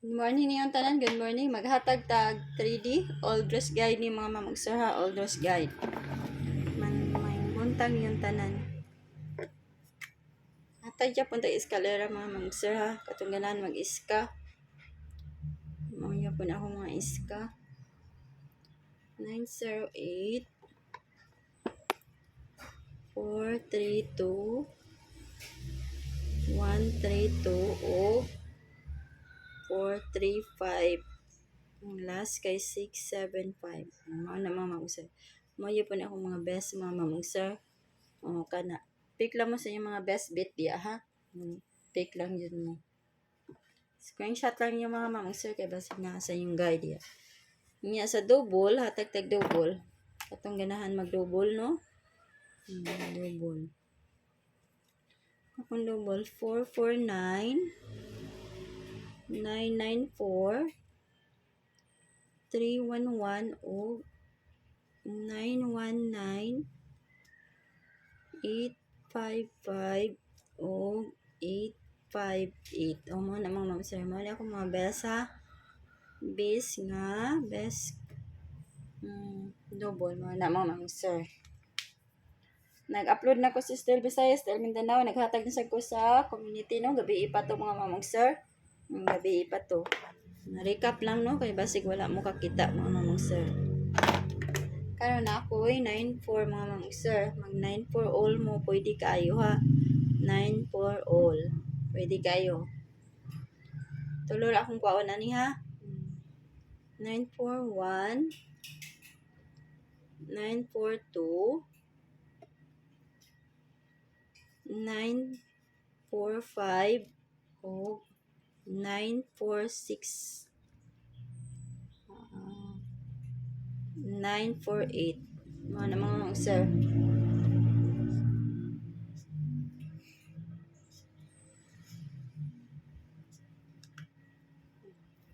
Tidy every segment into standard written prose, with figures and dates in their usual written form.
Good morning niyong tanan, good morning. Maghatag tag 3D, all dress guide ni mga mamagsa ha, all dress guide. May buntang yung tanan. Hatag dyan punta eskalera mga mamagsa ha, katunggalan mag-iska. Mauya po na ako mga iska. 908 432 132 o 435. Ang last kay 675. Mga na mga mamagsa. Mauya po na ako mga best mga mamagsa. O kana. Pick lang mo sa inyong mga best bit diya ha. Pick lang yun mo. Screenshot lang yung mga mamagsa kay basig na sa yung guide ya. Niya sa double, hatag tag double. Katong ganahan mag-double no. Double. Akong double 449 994 311 o 919 855 o 858. O mo na mga mamsir mo. Ako mga best ha. Best nga. Best. Double mo na mga mamsir. Nag-upload na ko sa Still Visayas, Still Mindanao. Naghatag na sa ko sa community no. Gabi pa to mga mamsir. Gabi pa to. Na-recap lang no. Kaya basig wala mo kakita mga mamsir. Karon na ako 9-4 mga mamsir. Mag 9-4 all mo. Pwede kayo ha. 9-4 all. Pwede kayo. Tulor akong kwaon na ni ha. 941 942 945 o 946 948. Mga na mga sir.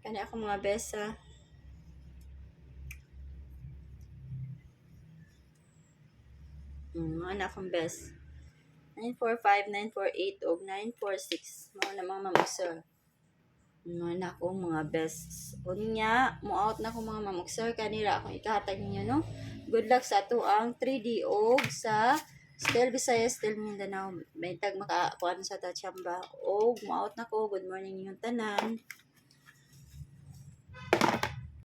Kani ako mga best ha. Mga na akong best. 945, 948 o 946. Mga na mga mamagser. Mga na akong mga best. Unya, mo-out na akong mga mamagser. Kanira akong ikahatag ninyo no. Good luck sa ato ang 3D o sa Still Visayas, Still Mindanao. May tag makakuan sa Tachamba. O mo-out na ko. Good morning yung tanan.